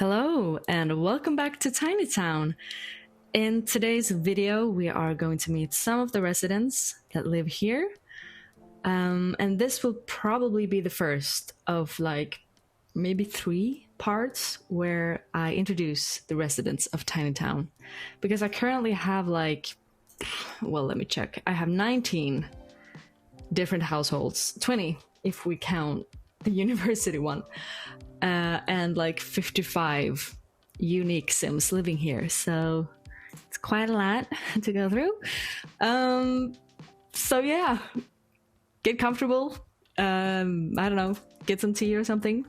Hello and welcome back to Tiny Town. In today's video, we are going to meet some of the residents that live here. And this will probably be the first of maybe 3 parts where I introduce the residents of Tiny Town. Because I currently have let me check. I have 19 different households, 20 if we count the university one. And 55 unique Sims living here, so it's quite a lot to go through. So yeah, get comfortable. I don't know, get some tea or something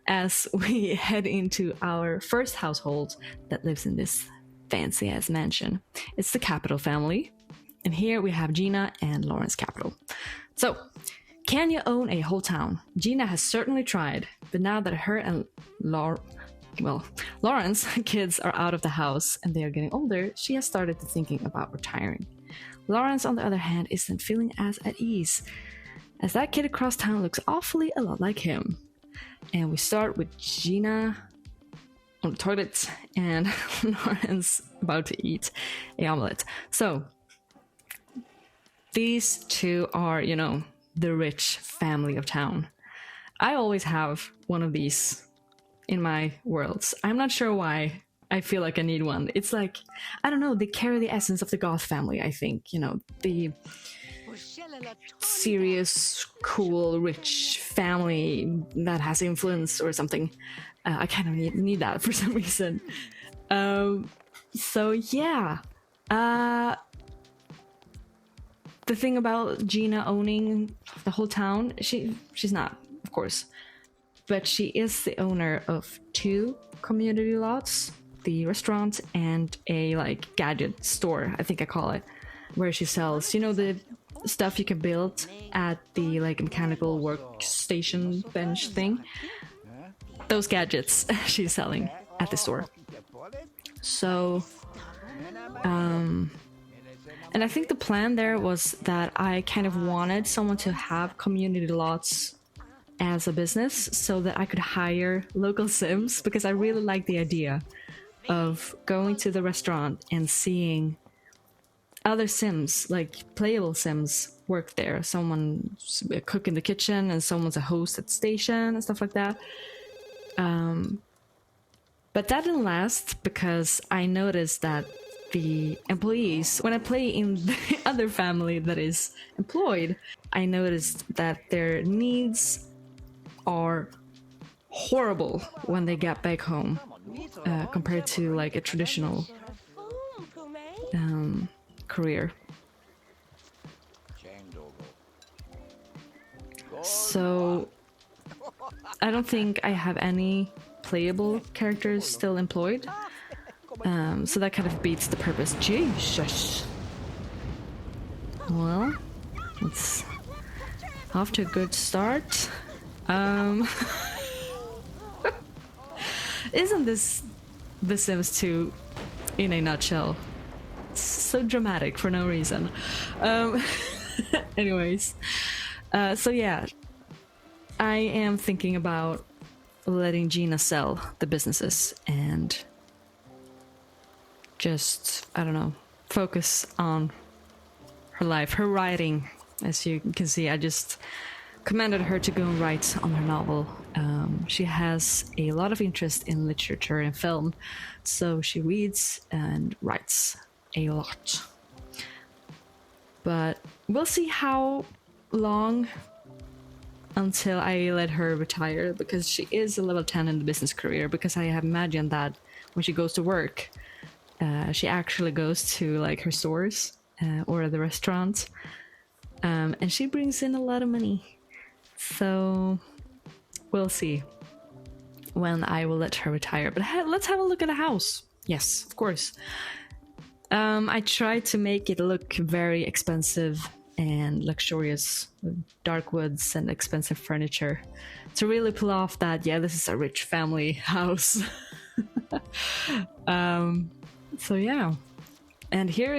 as we head into our first household that lives in this fancy ass mansion. It's the Capital family, and here we have Gina and Elwin Capital. So, can you own a whole town? Gina has certainly tried, but now that her and Lawrence kids are out of the house and they are getting older, she has started thinking about retiring. Lawrence, on the other hand, isn't feeling as at ease, as that kid across town looks awfully a lot like him. And we start with Gina on the toilet and Lawrence about to eat an omelette. So, these two are, the rich family of town. I always have one of these in my worlds. I'm not sure why I feel like I need one. It's I don't know, they carry the essence of the Goth family, I think. The serious, cool, rich family that has influence or something. I kind of need that for some reason. So yeah. The thing about Gina owning the whole town, she's not, of course, but she is the owner of 2 community lots, the restaurant and a gadget store, I think I call it, where she sells, the stuff you can build at the mechanical workstation bench thing. Those gadgets she's selling at the store. So, and I think the plan there was that I kind of wanted someone to have community lots as a business so that I could hire local Sims, because I really like the idea of going to the restaurant and seeing other Sims, playable Sims, work there. Someone's a cook in the kitchen and someone's a host at the station and stuff like that. But that didn't last, because I noticed that the employees, when I play in the other family that is employed, I noticed that their needs are horrible when they get back home, compared to a traditional career. So I don't think I have any playable characters still employed. So that kind of beats the purpose. Jesus. Well, it's off to a good start. Isn't this The Sims 2 in a nutshell? It's so dramatic for no reason. Anyways, so yeah, I am thinking about letting Gina sell the businesses and just, I don't know, focus on her life, her writing. As you can see, I just commanded her to go and write on her novel. She has a lot of interest in literature and film, so she reads and writes a lot. But we'll see how long until I let her retire, because she is a level 10 in the business career, because I have imagined that when she goes to work, she actually goes to her stores or the restaurant, and she brings in a lot of money. So we'll see when I will let her retire. But let's have a look at the house. Yes, of course. I tried to make it look very expensive and luxurious, with dark woods and expensive furniture, to really pull off that, yeah, this is a rich family house. So yeah, and here,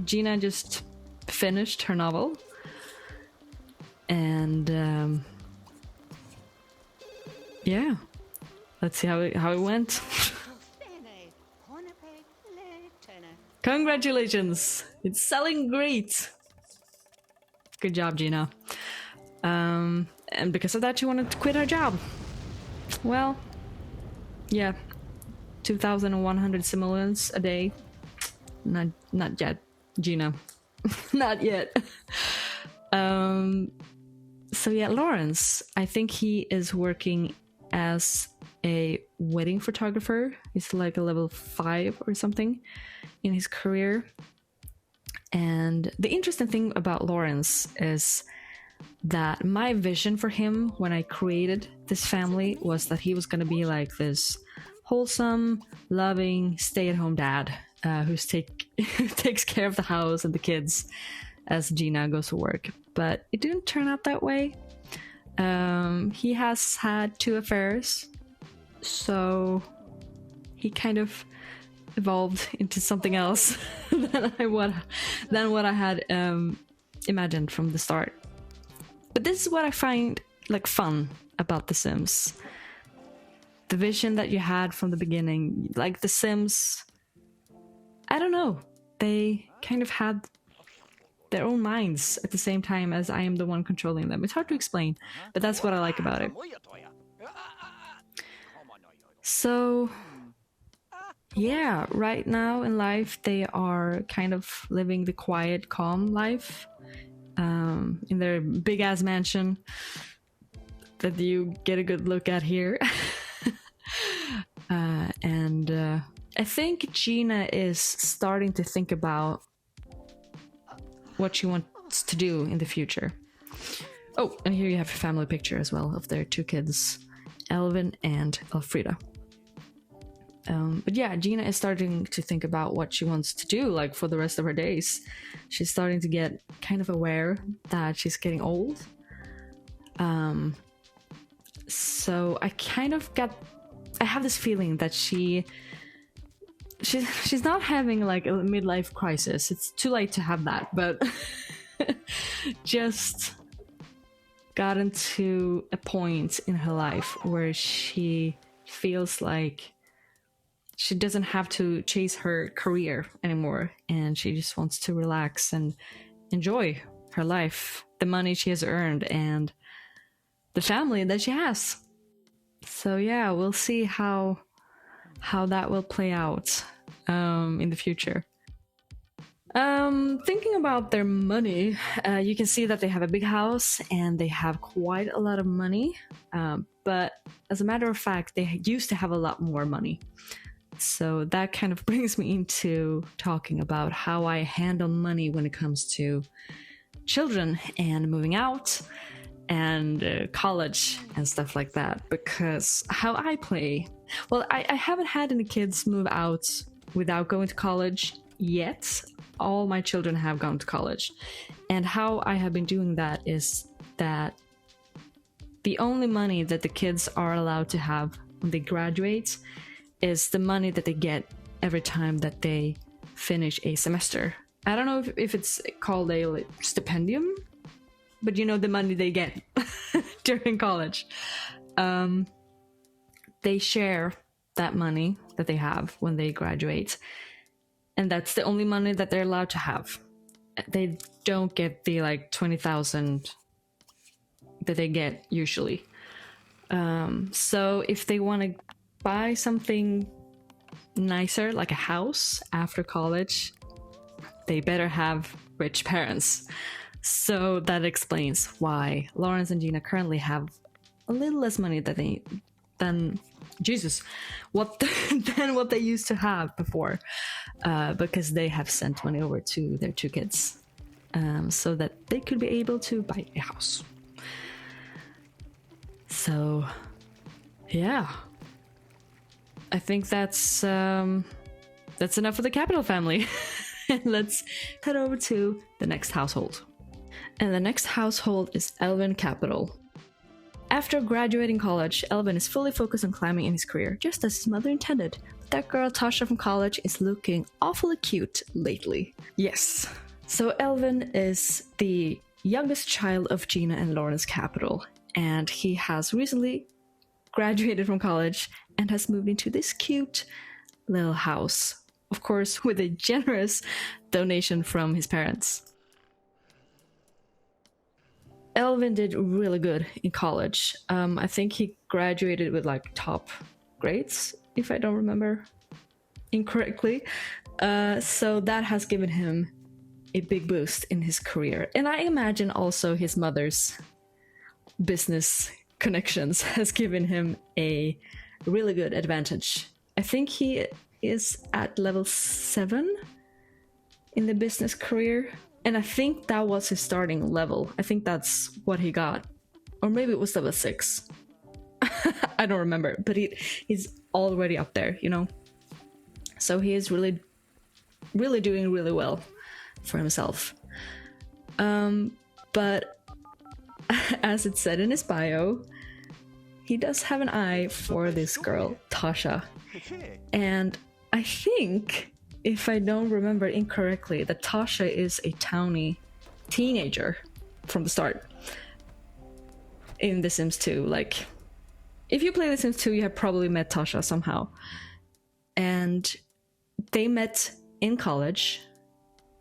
Gina just finished her novel, and let's see how it went. Congratulations! It's selling great! Good job, Gina. And because of that, she wanted to quit her job. Well, yeah. 2,100 simoleons a day. Not yet, Gina. Not yet. So yeah, Lawrence, I think he is working as a wedding photographer. He's like a level 5 or something in his career. And the interesting thing about Lawrence is that my vision for him when I created this family was that he was going to be like this wholesome, loving, stay-at-home dad who takes care of the house and the kids as Gina goes to work. But it didn't turn out that way. He has had 2 affairs, so he kind of evolved into something else than what I had imagined from the start. But this is what I find like fun about The Sims. The vision that you had from the beginning, like The Sims, I don't know, they kind of had their own minds at the same time as I am the one controlling them. It's hard to explain, but that's what I like about it. So yeah, right now in life they are kind of living the quiet, calm life in their big ass mansion that you get a good look at here. And I think Gina is starting to think about what she wants to do in the future. Oh, and here you have a family picture as well of their 2 kids, Elvin and Elfrida. But yeah, Gina is starting to think about what she wants to do, like for the rest of her days. She's starting to get kind of aware that she's getting old. So I have this feeling that she's not having like a midlife crisis. It's too late to have that, but just got into a point in her life where she feels like she doesn't have to chase her career anymore, and she just wants to relax and enjoy her life, the money she has earned, and the family that she has. So yeah, we'll see how that will play out in the future. Thinking about their money, you can see that they have a big house and they have quite a lot of money, but as a matter of fact, they used to have a lot more money. So that kind of brings me into talking about how I handle money when it comes to children and moving out and college and stuff like that. Because how I play, well, I haven't had any kids move out without going to college yet. All my children have gone to college. And how I have been doing that is that the only money that the kids are allowed to have when they graduate is the money that they get every time that they finish a semester. I don't know if it's called a stipendium, but you know, the money they get during college. They share that money that they have when they graduate, and that's the only money that they're allowed to have. They don't get the like 20,000 that they get usually. So if they want to buy something nicer, like a house after college, they better have rich parents. So that explains why Lawrence and Gina currently have a little less money than what they used to have before, because they have sent money over to their 2 kids, so that they could be able to buy a house. So yeah, I think that's enough for the Capital family. Let's head over to the next household. And the next household is Elwin Capital. After graduating college, Elvin is fully focused on climbing in his career, just as his mother intended. But that girl Tasha from college is looking awfully cute lately. Yes. So Elvin is the youngest child of Gina and Lawrence Capital, and he has recently graduated from college and has moved into this cute little house. Of course, with a generous donation from his parents. Elwin did really good in college. I think he graduated with like top grades, if I don't remember incorrectly. So that has given him a big boost in his career. And I imagine also his mother's business connections has given him a really good advantage. I think he is at level 7 in the business career. And I think that was his starting level. I think that's what he got. Or maybe it was level 6. I don't remember. But he's already up there, you know? So he is really doing really well for himself. But as it said in his bio, he does have an eye for this girl, Tasha. And I think, if I don't remember incorrectly, that Tasha is a townie teenager from the start in The Sims 2. Like, if you play The Sims 2, you have probably met Tasha somehow. And they met in college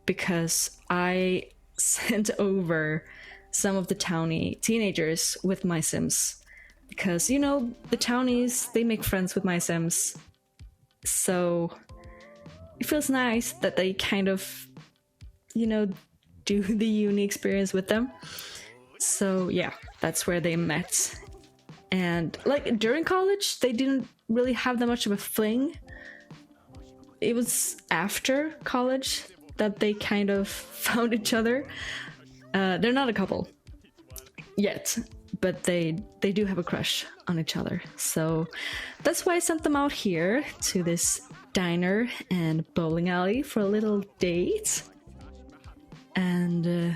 because I sent over some of the townie teenagers with my Sims. Because, you know, the townies, they make friends with my Sims. So it feels nice that they kind of, you know, do the uni experience with them. So yeah, that's where they met. And like during college, they didn't really have that much of a fling. It was after college that they kind of found each other. They're not a couple yet, but they do have a crush on each other. So that's why I sent them out here to this diner and bowling alley for a little date. And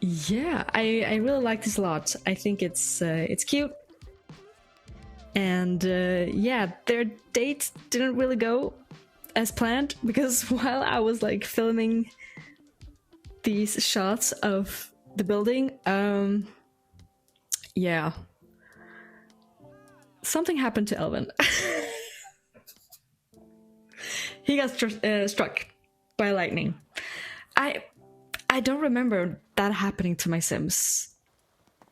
yeah, I really like this a lot. I think it's cute. And yeah, their date didn't really go as planned, because while I was like filming these shots of the building, yeah, something happened to Elwin. He got struck by lightning. I don't remember that happening to my Sims.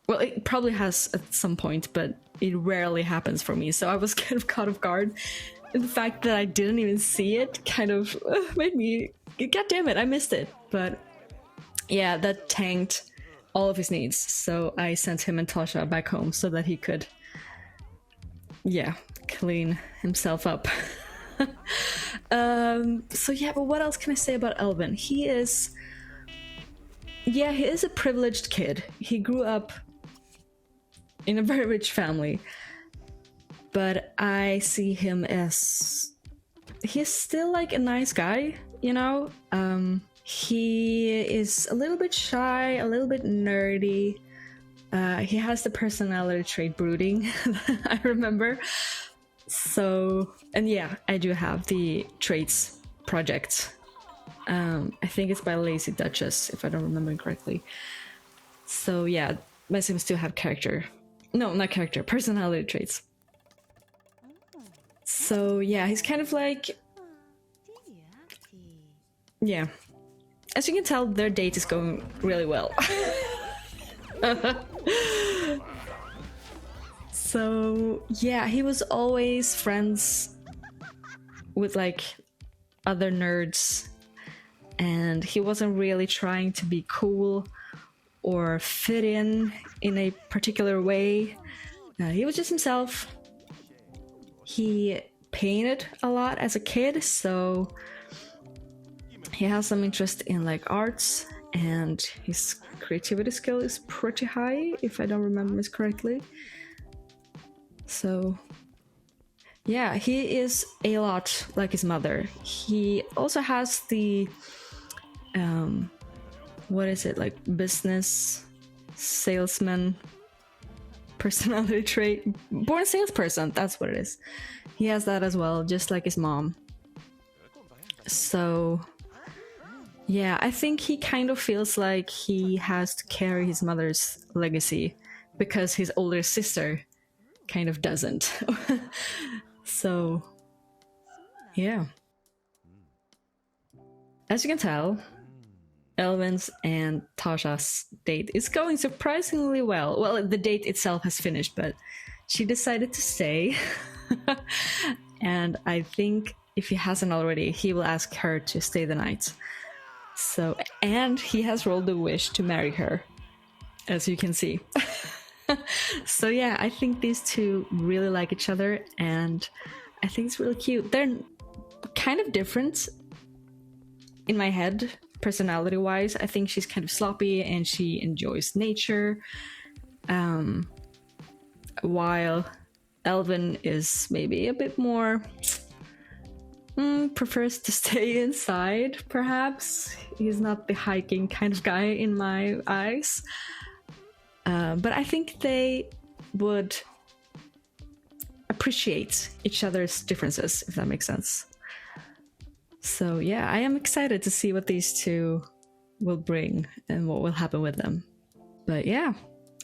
Well, it probably has at some point, but it rarely happens for me. So I was kind of caught off guard. And the fact that I didn't even see it kind of made me, god damn it, I missed it. But yeah, that tanked all of his needs. So I sent him and Tasha back home so that he could, yeah, clean himself up. So yeah, but what else can I say about Elwin? He is a privileged kid. He grew up in a very rich family, but I see him as, he's still like a nice guy, you know? He is a little bit shy, a little bit nerdy. He has the personality trait brooding, I remember. So, and yeah, I do have the traits project. I think it's by Lazy Duchess, if I don't remember correctly. So yeah, my Sims do have personality traits. So yeah, he's kind of like, yeah. As you can tell, their date is going really well. So yeah, he was always friends with like other nerds, and he wasn't really trying to be cool or fit in a particular way. He was just himself. He painted a lot as a kid, so he has some interest in like arts, and his creativity skill is pretty high, if I don't remember this correctly. So yeah, he is a lot like his mother. He also has the what is it, like business salesman personality trait, born salesperson, that's what it is. He has that as well, just like his mom. So yeah, I think he kind of feels like he has to carry his mother's legacy, because his older sister kind of doesn't. So, yeah. As you can tell, Elwin's and Tasha's date is going surprisingly well. Well, the date itself has finished, but she decided to stay. And I think if he hasn't already, he will ask her to stay the night. So, and he has rolled the wish to marry her, as you can see. So yeah, I think these two really like each other, and I think it's really cute. They're kind of different in my head, personality-wise. I think she's kind of sloppy and she enjoys nature, while Elwin is maybe a bit more prefers to stay inside, perhaps. He's not the hiking kind of guy in my eyes. But I think they would appreciate each other's differences, if that makes sense. So yeah, I am excited to see what these two will bring and what will happen with them. But yeah,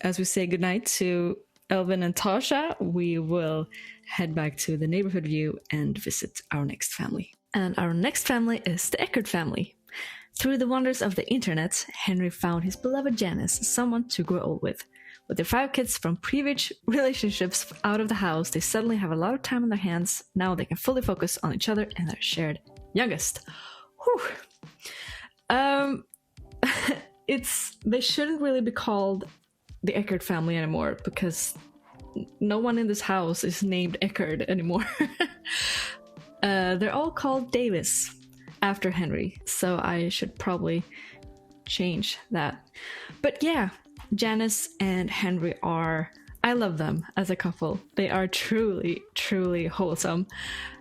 as we say goodnight to Elwin and Tasha, we will head back to the neighborhood view and visit our next family. And our next family is the Eckert family. Through the wonders of the internet, Henry found his beloved Janice, someone to grow old with. With their 5 kids from previous relationships out of the house, they suddenly have a lot of time on their hands. Now they can fully focus on each other and their shared youngest. Whew. They shouldn't really be called the Eckert family anymore, because no one in this house is named Eckert anymore. They're all called Davis after Henry, so I should probably change that. But yeah, Janice and Henry I love them as a couple. They are truly, truly wholesome.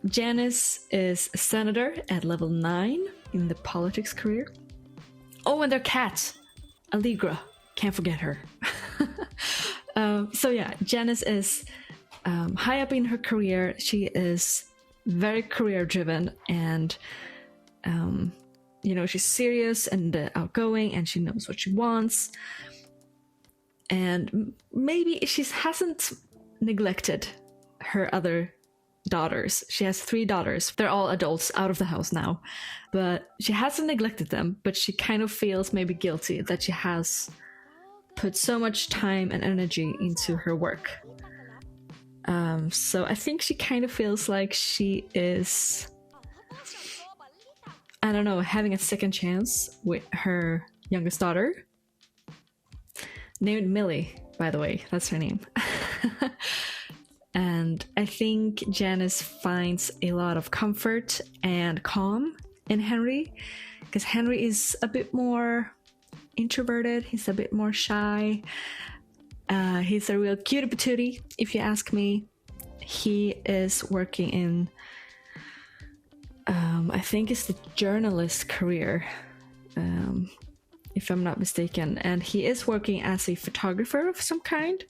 Janice is a senator at level 9 in the politics career. Oh, and their cat, Allegra. Can't forget her. So yeah, Janice is high up in her career. She is very career driven, and she's serious and outgoing, and she knows what she wants. And maybe she hasn't neglected her other daughters. She has 3 daughters. They're all adults out of the house now, but she hasn't neglected them, but she kind of feels maybe guilty that she has put so much time and energy into her work. So I think she kind of feels like she is, I don't know, having a second chance with her youngest daughter, named Millie, by the way. That's her name. And I think Janice finds a lot of comfort and calm in Henry, because Henry is a bit more introverted. He's a bit more shy. He's a real cutie patootie, if you ask me. He is working in, I think it's the journalist career, if I'm not mistaken. And he is working as a photographer of some kind,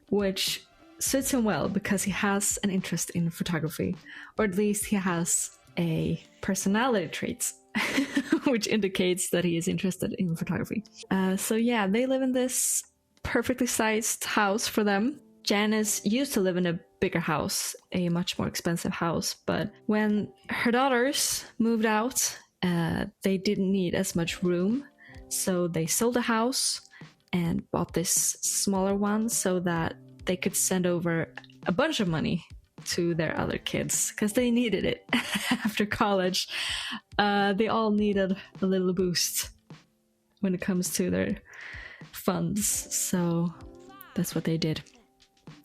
which suits him well because he has an interest in photography, or at least he has a personality trait which indicates that he is interested in photography. So yeah, they live in this perfectly sized house for them. Janice used to live in a bigger house, a much more expensive house, but when her daughters moved out, they didn't need as much room, so they sold the house and bought this smaller one so that they could send over a bunch of money to their other kids, because they needed it after college. They all needed a little boost when it comes to their funds, so that's what they did.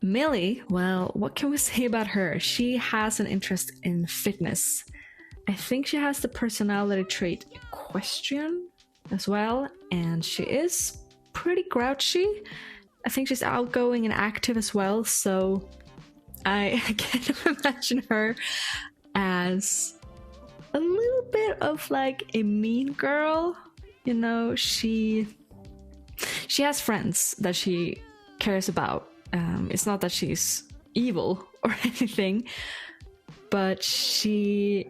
Millie, well, what can we say about her? She has an interest in fitness. I think she has the personality trait equestrian as well, and she is pretty grouchy. I think she's outgoing and active as well, so I kind of imagine her as a little bit of like a mean girl. You know, she has friends that she cares about. It's not that she's evil or anything, but she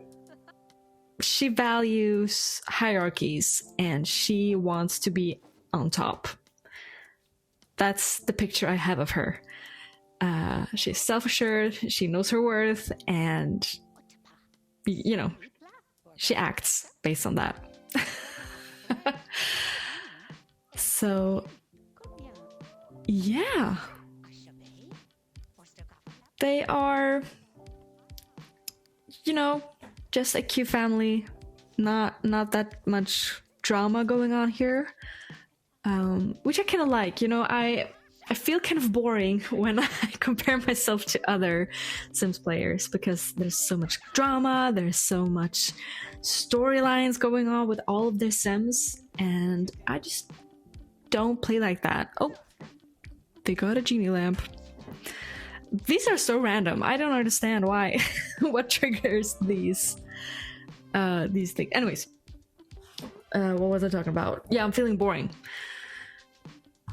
values hierarchies and she wants to be on top. That's the picture I have of her. She's self-assured, she knows her worth, and you know, she acts based on that. So yeah, they are, you know, just a cute family. Not that much drama going on here, which I kind of like. You know, I feel kind of boring when I compare myself to other Sims players because there's so much drama, there's so much storylines going on with all of their Sims, and I just don't play like that. Oh, they got a genie lamp. These are so random. I don't understand why. What triggers these things? Anyways, what was I talking about? Yeah, I'm feeling boring,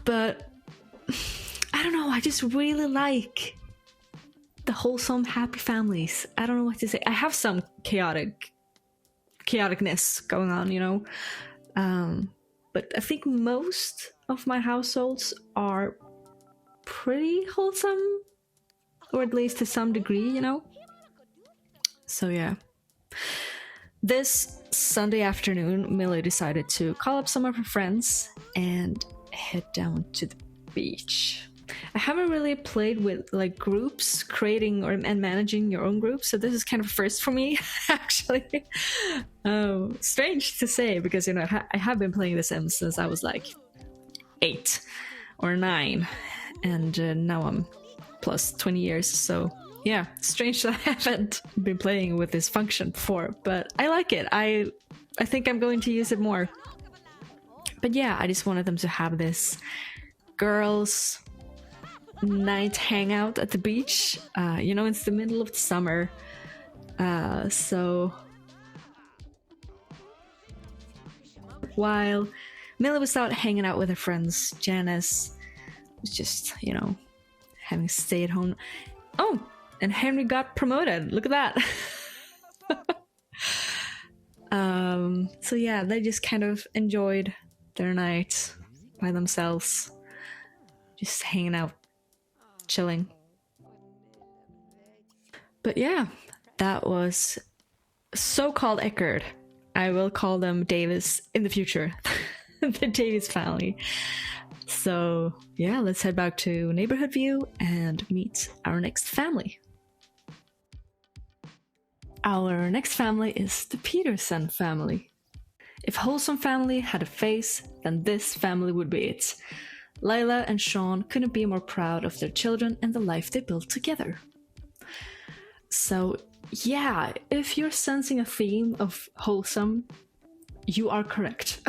but I don't know. I just really like the wholesome, happy families. I don't know what to say. I have some chaoticness going on, you know. But I think most of my households are pretty wholesome, or at least to some degree, you know. So yeah. This Sunday afternoon, Millie decided to call up some of her friends and head down to the beach. I haven't really played with like groups, creating and managing your own groups, so this is kind of first for me, actually. Strange to say because, you know, I have been playing The Sims since I was like 8 or 9, and now I'm plus 20 years, so yeah, strange that I haven't been playing with this function before, but I like it. I think I'm going to use it more. But yeah, I just wanted them to have this girls' night hangout at the beach. You know, it's the middle of the summer, so while Millie was out hanging out with her friends, Janice was just, you know, having a stay-at-home. Oh, and Henry got promoted. Look at that. So yeah, they just kind of enjoyed their night by themselves, just hanging out, chilling. But yeah, that was so-called Eckerd. I will call them Davis in the future. The Davis family. So yeah, let's head back to Neighborhood View and meet our next family. Our next family is the Petersen family. If Wholesome Family had a face, then this family would be it. Lila and Sean couldn't be more proud of their children and the life they built together. So yeah, if you're sensing a theme of wholesome, you are correct.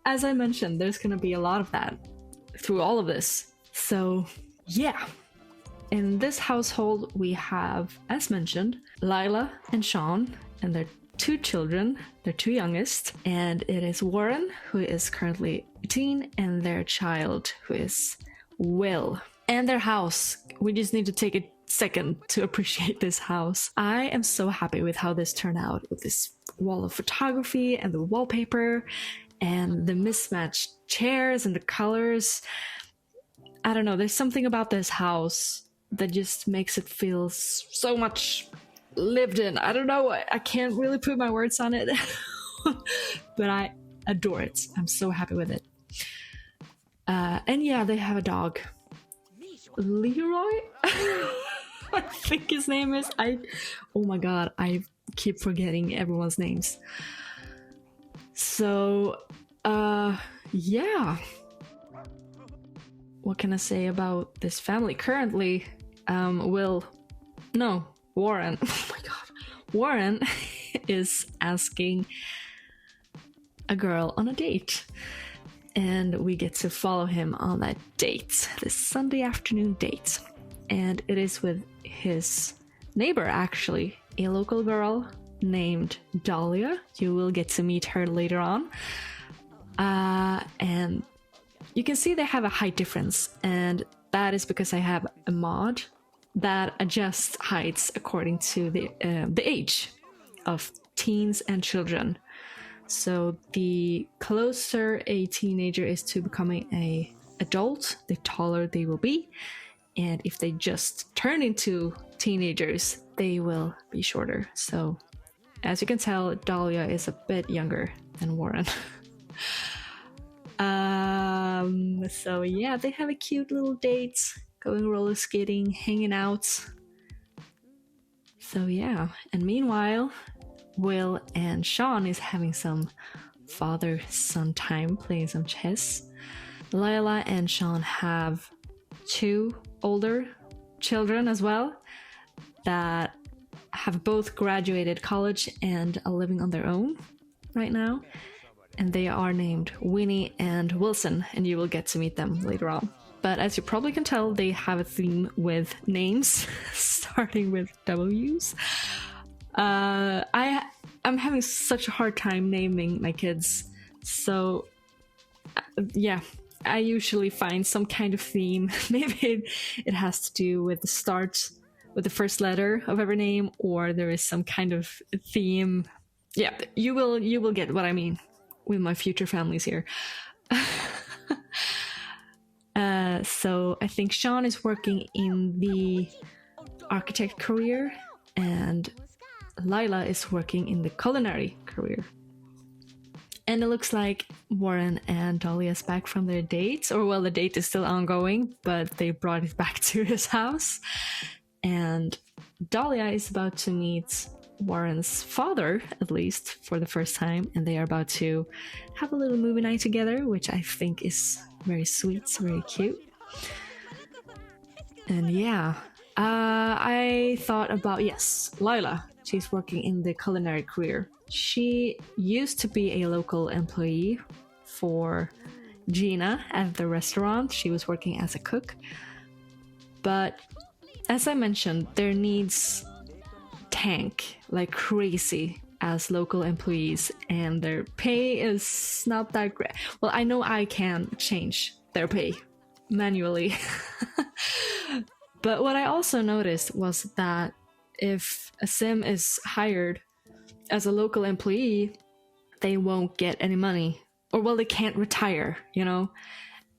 As I mentioned, there's gonna be a lot of that through all of this. So yeah. In this household, we have, as mentioned, Lila and Sean and their 2 children, their 2 youngest, and it is Warren, who is currently 18, and their child, who is Will. And their house. We just need to take a second to appreciate this house. I am so happy with how this turned out, with this wall of photography and the wallpaper and the mismatched chairs and the colors. I don't know, there's something about this house that just makes it feel so much lived in. I don't know, I can't really put my words on it. But I adore it. I'm so happy with it. And yeah, they have a dog. Leroy? I think his name is. Oh my god, I keep forgetting everyone's names. So, yeah. What can I say about this family? Currently, Warren. Oh my god. Warren is asking a girl on a date. And we get to follow him on that date, this Sunday afternoon date. And it is with his neighbor, actually, a local girl named Dahlia. You will get to meet her later on. And you can see they have a height difference, and that is because I have a mod that adjusts heights according to the age of teens and children. So the closer a teenager is to becoming a adult, the taller they will be. And if they just turn into teenagers, they will be shorter. So, as you can tell, Dahlia is a bit younger than Warren. So yeah, they have a cute little date, going roller skating, hanging out. So yeah, and meanwhile, Will and Sean is having some father-son time, playing some chess. Lila and Sean have 2 older children as well that have both graduated college and are living on their own right now. And they are named Winnie and Wilson, and you will get to meet them later on. But as you probably can tell, they have a theme with names starting with W's. I'm having such a hard time naming my kids, so yeah, I usually find some kind of theme. Maybe it has to do with the start, with the first letter of every name, or there is some kind of theme. Yeah, you will get what I mean with my future families here. So I think Sean is working in the architect career, and Lila is working in the culinary career. And it looks like Warren and Dahlia is back from their dates, or well, the date is still ongoing, but they brought it back to his house. And Dahlia is about to meet Warren's father, at least for the first time, and they are about to have a little movie night together, which I think is very sweet, very cute. And yeah, I thought about, yes, Lila. She's working in the culinary career. She used to be a local employee for Gina at the restaurant. She was working as a cook. But as I mentioned, their needs tank like crazy as local employees, and their pay is not that great. Well, I know I can change their pay manually. But what I also noticed was that if a sim is hired as a local employee, they won't get any money, or well, they can't retire, you know.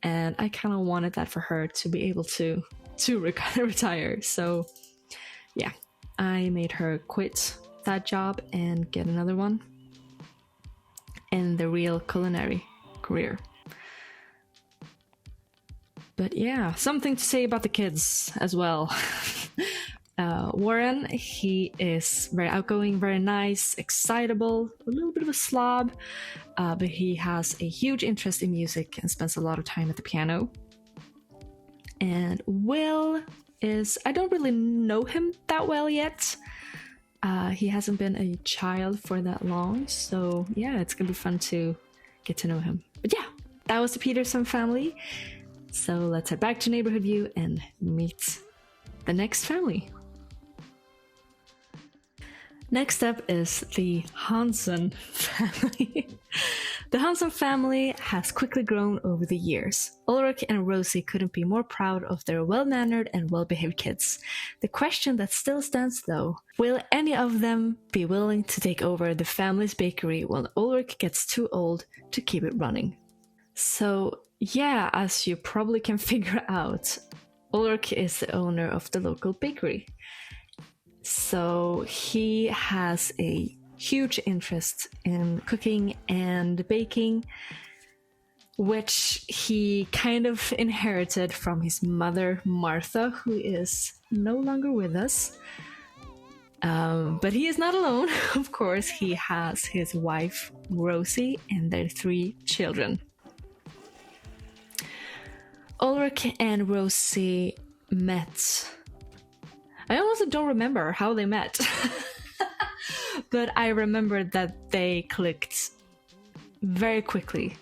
And I kind of wanted that for her to be able to retire. So yeah, I made her quit that job and get another one in the real culinary career. But yeah, something to say about the kids as well. Warren, he is very outgoing, very nice, excitable, a little bit of a slob, but he has a huge interest in music and spends a lot of time at the piano. And Will is, I don't really know him that well yet. He hasn't been a child for that long, so yeah, it's gonna be fun to get to know him. But yeah, that was the Petersen family. So let's head back to Neighborhood View and meet the next family. Next up is the Hansen family. The Hansen family has quickly grown over the years. Ulrich and Rosie couldn't be more proud of their well-mannered and well-behaved kids. The question that still stands though, will any of them be willing to take over the family's bakery when Ulrich gets too old to keep it running? So yeah, as you probably can figure out, Ulrich is the owner of the local bakery. So he has a huge interest in cooking and baking, which he kind of inherited from his mother, Martha, who is no longer with us. But he is not alone. Of course, he has his wife, Rosie, and their 3 children. Ulrich and Rosie met. I almost don't remember how they met. But I remember that they clicked very quickly.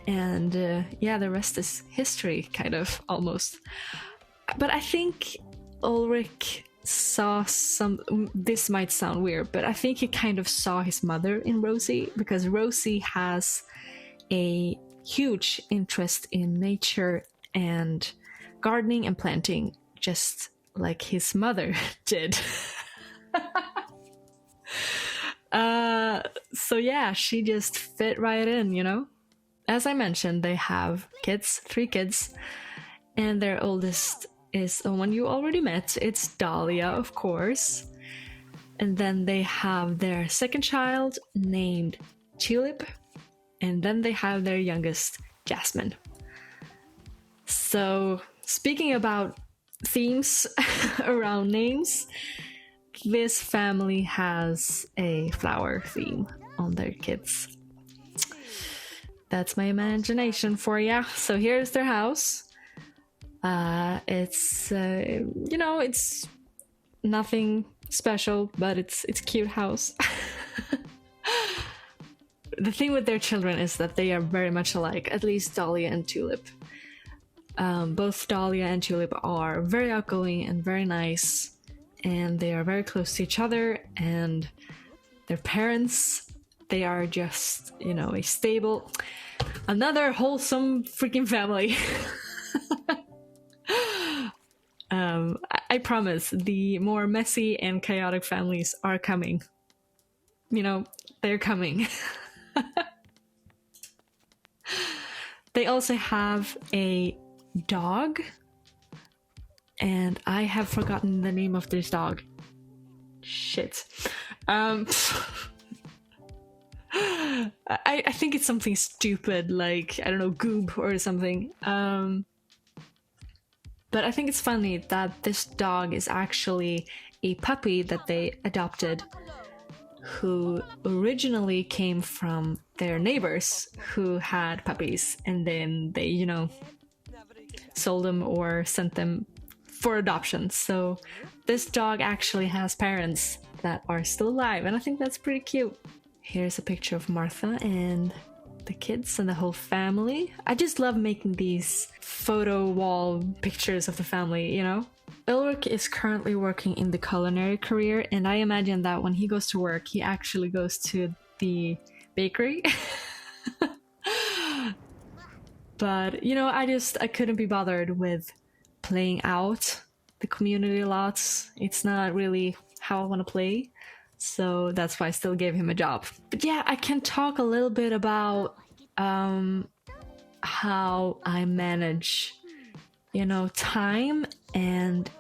And yeah, the rest is history, kind of, almost. But I think Ulrich saw this might sound weird, but I think he kind of saw his mother in Rosie, because Rosie has a huge interest in nature and gardening and planting, just like his mother did. So yeah, she just fit right in, you know? as I mentioned, they have kids, 3 kids, and their oldest is the one you already met. It's Dahlia, of course. And then they have their second child named Tulip, and then they have their youngest, Jasmine. So, speaking about themes around names, this family has a flower theme on their kids. That's my imagination for ya. So here's their house. It's it's nothing special, but it's a cute house. The thing with their children is that they are very much alike, at least Dahlia and Tulip. Both Dahlia and Tulip are very outgoing and very nice, and they are very close to each other, and their parents, they are just, a stable, another wholesome freaking family. I promise, the more messy and chaotic families are coming. They're coming. They also have a dog, and I have forgotten the name of this dog. Shit. I think it's something stupid, like, I don't know, Goob or something. But I think it's funny that this dog is actually a puppy that they adopted, who originally came from their neighbors who had puppies, and then they, sold them or sent them for adoption. So this dog actually has parents that are still alive, and I think that's pretty cute. Here's a picture of Martha and the kids and the whole family. I just love making these photo wall pictures of the family, Ulrich is currently working in the culinary career, and I imagine that when he goes to work, he actually goes to the bakery. But, I couldn't be bothered with playing out the community lots. It's not really how I want to play. So that's why I still gave him a job. But yeah, I can talk a little bit about how I manage, time and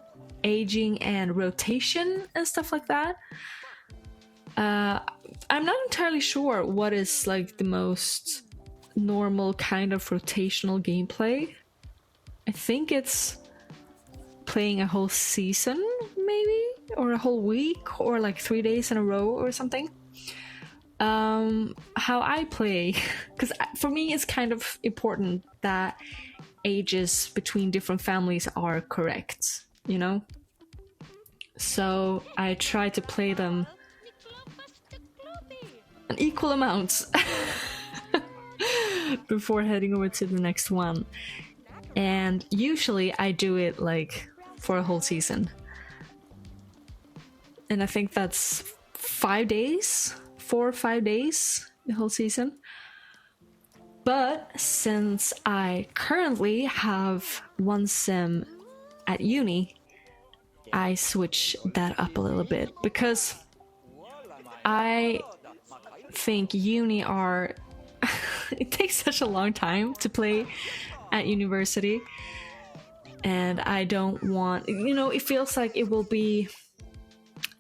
aging and rotation and stuff like that. I'm not entirely sure what is like the most normal kind of rotational gameplay. I think it's playing a whole season, maybe, or a whole week, or like 3 days in a row or something. How I play, because for me it's kind of important that ages between different families are correct, So I try to play them an equal amount before heading over to the next one. And usually I do it like for a whole season. And I think that's 4 or 5 days, the whole season. But since I currently have one sim at uni, I switch that up a little bit, because I think uni are it takes such a long time to play at university, and I don't want, it feels like it will be,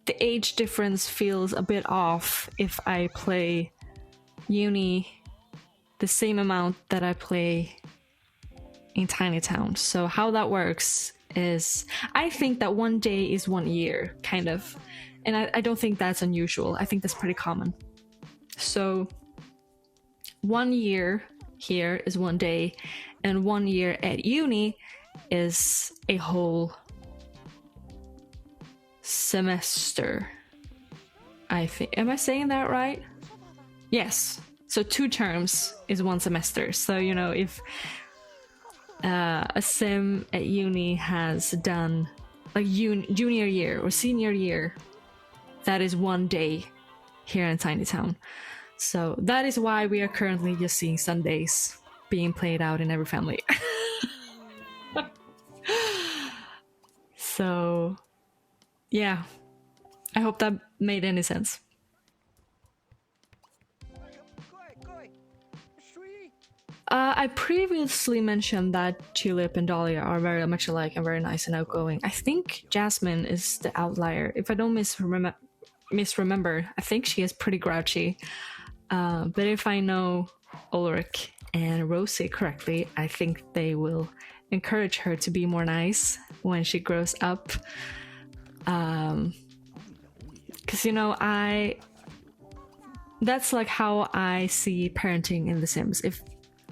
the age difference feels a bit off if I play uni the same amount that I play in Tiny Town. So how that works is, I think that 1 day is 1 year, kind of. And I don't think that's unusual. I think that's pretty common. So 1 year here is 1 day, and 1 year at uni is a whole semester. I think. Am I saying that right? Yes. So 2 terms is 1 semester. So, if a sim at uni has done like junior year or senior year, that is 1 day here in Tiny Town. So that is why we are currently just seeing Sundays being played out in every family. So, yeah. I hope that made any sense. I previously mentioned that Tulip and Dahlia are very much alike and very nice and outgoing. I think Jasmine is the outlier. If I don't misremember, I think she is pretty grouchy. But if I know Ulrich and Rosie correctly, I think they will encourage her to be more nice when she grows up. Because, that's like how I see parenting in The Sims. If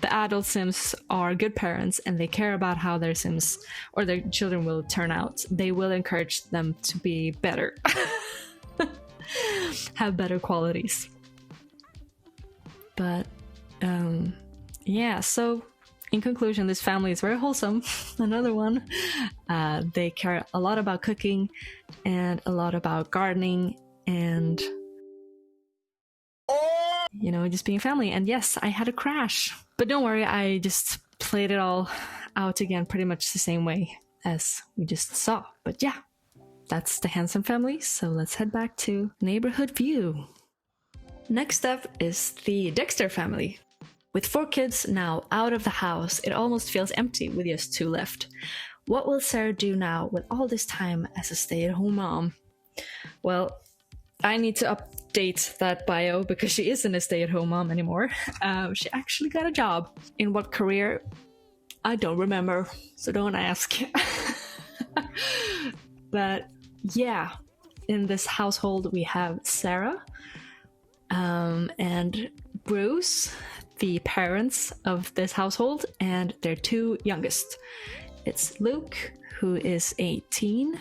the adult Sims are good parents and they care about how their Sims or their children will turn out, they will encourage them to be better, have better qualities. But yeah, so in conclusion, this family is very wholesome. Another one. They care a lot about cooking and a lot about gardening and just being family. And yes, I had a crash. But don't worry, I just played it all out again pretty much the same way as we just saw. But yeah, that's the Hansen family, so let's head back to Neighborhood View. Next up is the Dexter family. With 4 kids now out of the house, it almost feels empty with just 2 left. What will Sarah do now with all this time as a stay-at-home mom? Well, I need to update that bio because she isn't a stay-at-home mom anymore. She actually got a job. In what career? I don't remember, so don't ask. But yeah, in this household we have Sarah and Bruce, the parents of this household, and their 2 youngest. It's Luke, who is 18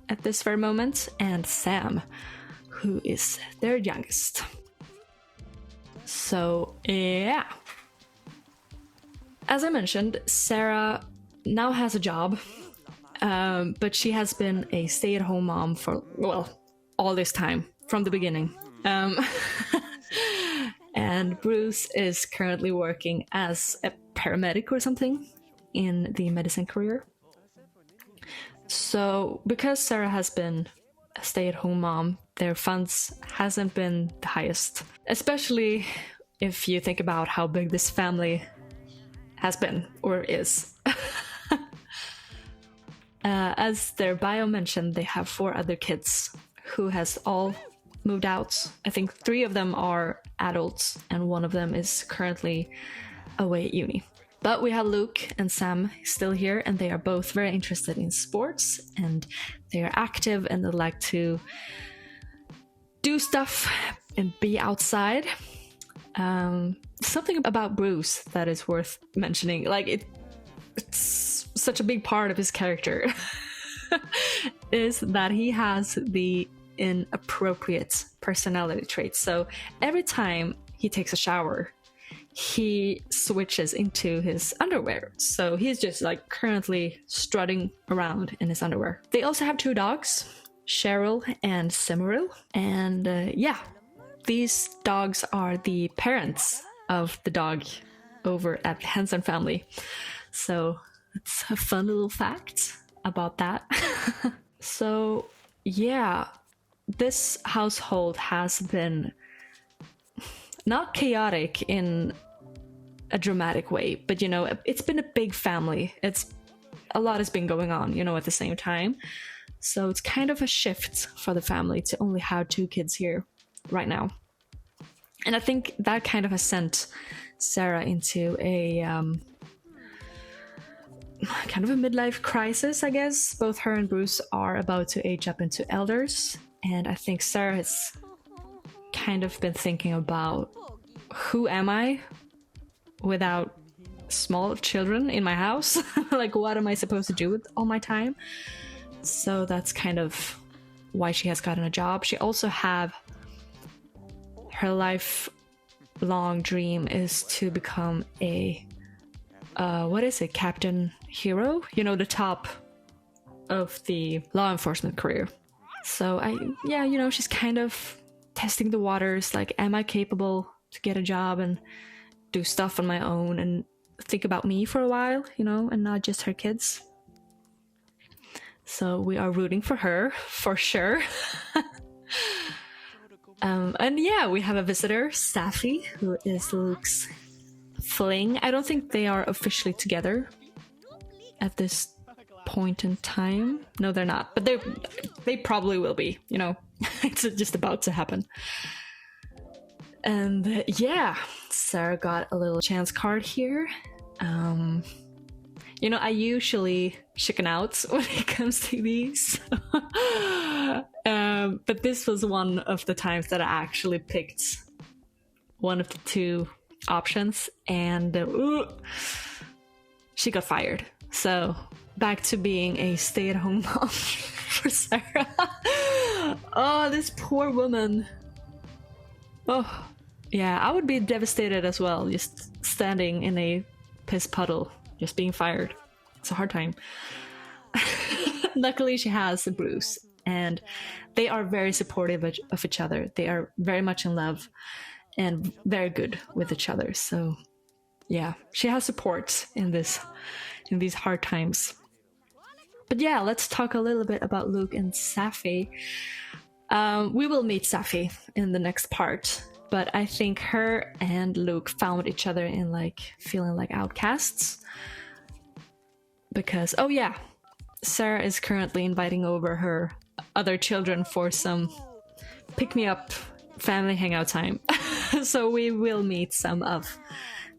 at this very moment, and Sam, who is their youngest. So yeah, as I mentioned, Sarah now has a job, but she has been a stay-at-home mom for, well, all this time from the beginning. And Bruce is currently working as a paramedic or something in the medicine career. So because Sarah has been a stay-at-home mom, their funds hasn't been the highest, especially if you think about how big this family has been or is. As their bio mentioned, they have 4 other kids who has all moved out. I think 3 of them are adults and 1 of them is currently away at uni. But we have Luke and Sam still here, and they are both very interested in sports, and they are active and they like to do stuff and be outside. Something about Bruce that is worth mentioning, like it's such a big part of his character, is that he has the inappropriate personality traits. So every time he takes a shower, he switches into his underwear. So he's just like currently strutting around in his underwear. They also have 2 dogs, Cheryl and Semiril. And yeah, these dogs are the parents of the dog over at the Hansen family. So it's a fun little fact about that. So yeah, this household has been not chaotic in a dramatic way, but it's been a big family. A lot has been going on, at the same time. So it's kind of a shift for the family to only have 2 kids here right now. And I think that kind of has sent Sarah into a kind of a midlife crisis, I guess. Both her and Bruce are about to age up into elders. And I think Sarah has kind of been thinking about, who am I without small children in my house? Like, what am I supposed to do with all my time? So that's kind of why she has gotten a job. She also have her lifelong dream is to become a Captain Hero? The top of the law enforcement career. So she's kind of testing the waters, like, am I capable to get a job and do stuff on my own and think about me for a while, and not just her kids. So we are rooting for her, for sure. And yeah, we have a visitor, Safi, who is Luke's fling. I don't think they are officially together at this point in time. No, they're not, but they probably will be, you know. It's just about to happen. And yeah, Sarah got a little chance card here. You know, I usually chicken out when it comes to these. But this was one of the times that I actually picked one of the two options, and she got fired. So back to being a stay-at-home mom for Sarah. Oh, this poor woman. Oh, yeah, I would be devastated as well, just standing in a piss puddle, just being fired. It's a hard time. Luckily, she has a Bruce, and they are very supportive of each other. They are very much in love and very good with each other. So, yeah, she has support in these hard times. But yeah, let's talk a little bit about Luke and Safi. We will meet Safi in the next part, but I think her and Luke found each other in like feeling like outcasts. Because, oh yeah, Sarah is currently inviting over her other children for some pick-me-up family hangout time. So we will meet some of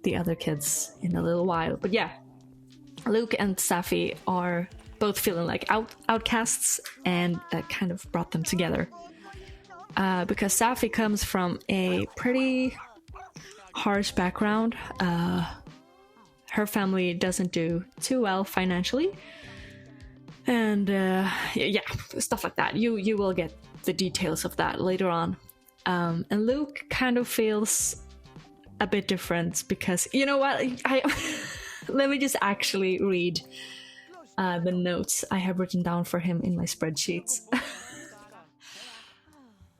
the other kids in a little while. But yeah, Luke and Safi are both feeling like outcasts, and that kind of brought them together. Because Safi comes from a pretty harsh background. Her family doesn't do too well financially, and yeah, stuff like that. You will get the details of that later on. And Luke kind of feels a bit different because, you know what, let me just actually read the notes I have written down for him in my spreadsheets.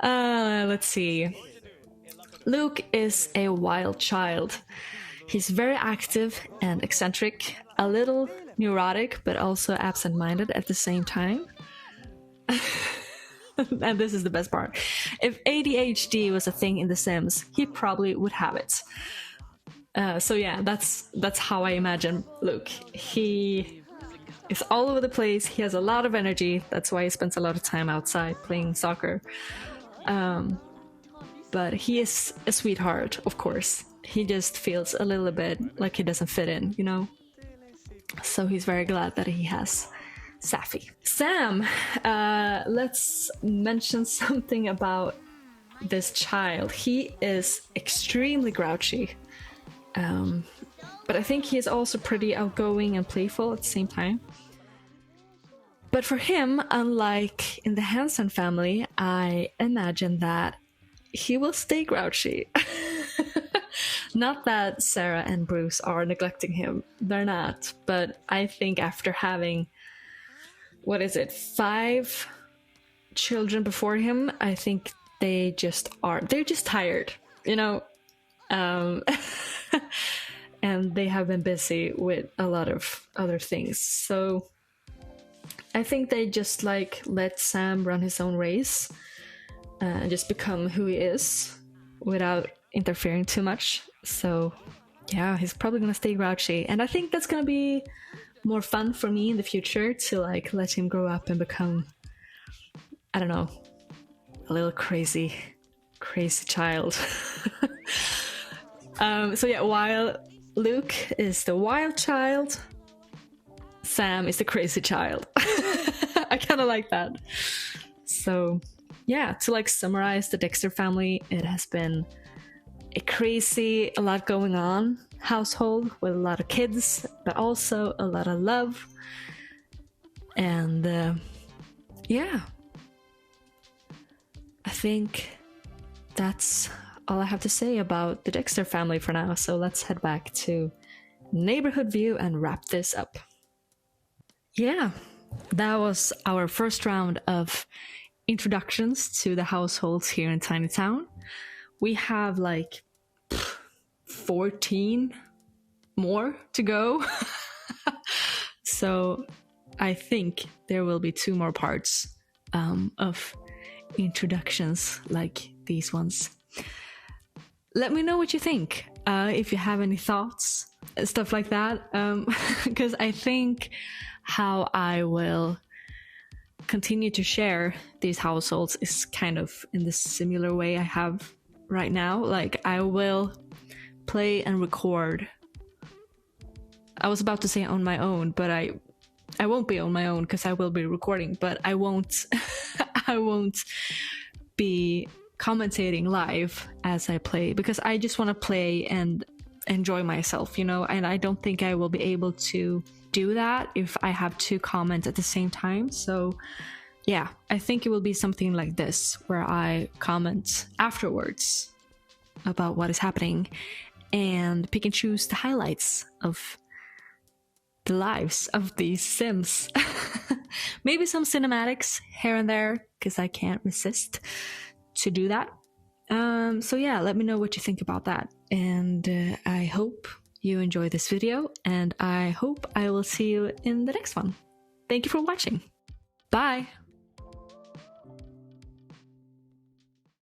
Let's see. Luke is a wild child. He's very active and eccentric, a little neurotic, but also absent-minded at the same time. And this is the best part. If ADHD was a thing in The Sims, he probably would have it. So yeah, that's how I imagine Luke. He is all over the place. He has a lot of energy. That's why he spends a lot of time outside playing soccer. But he is a sweetheart, of course. He just feels a little bit like he doesn't fit in, you know? So he's very glad that he has Safi. Sam, let's mention something about this child. He is extremely grouchy. But I think he is also pretty outgoing and playful at the same time. But for him, unlike in the Hansen family, I imagine that he will stay grouchy. Not that Sarah and Bruce are neglecting him. They're not. But I think after having, 5 children before him, I think they're just tired, you know? And they have been busy with a lot of other things. So I think they just like let Sam run his own race and just become who he is without interfering too much. So yeah, he's probably gonna stay grouchy, and I think that's gonna be more fun for me in the future to like let him grow up and become, I don't know, a little crazy child. So yeah, while Luke is the wild child, Sam is the crazy child. I kind of like that. So yeah, to like summarize the Dexter family, it has been a lot going on household with a lot of kids, but also a lot of love. And yeah, I think that's all I have to say about the Dexter family for now. So let's head back to Neighborhood View and wrap this up. Yeah, that was our first round of introductions to the households here in Tiny Town. We have like 14 more to go. So I think there will be 2 more parts of introductions like these ones. Let me know what you think. if you have any thoughts, stuff like that. Because I think how I will continue to share these households is kind of in the similar way I have right now. Like, I will play and record. I was about to say on my own, but I won't be on my own because I will be recording, but I won't I won't be commentating live as I play, because I just want to play and enjoy myself, you know, and I don't think I will be able to do that if I have to comment at the same time. So yeah, I think it will be something like this, where I comment afterwards about what is happening and pick and choose the highlights of the lives of these Sims. Maybe some cinematics here and there, because I can't resist to do that. So yeah, let me know what you think about that. And I hope you enjoy this video, and I hope I will see you in the next one. Thank you for watching. Bye!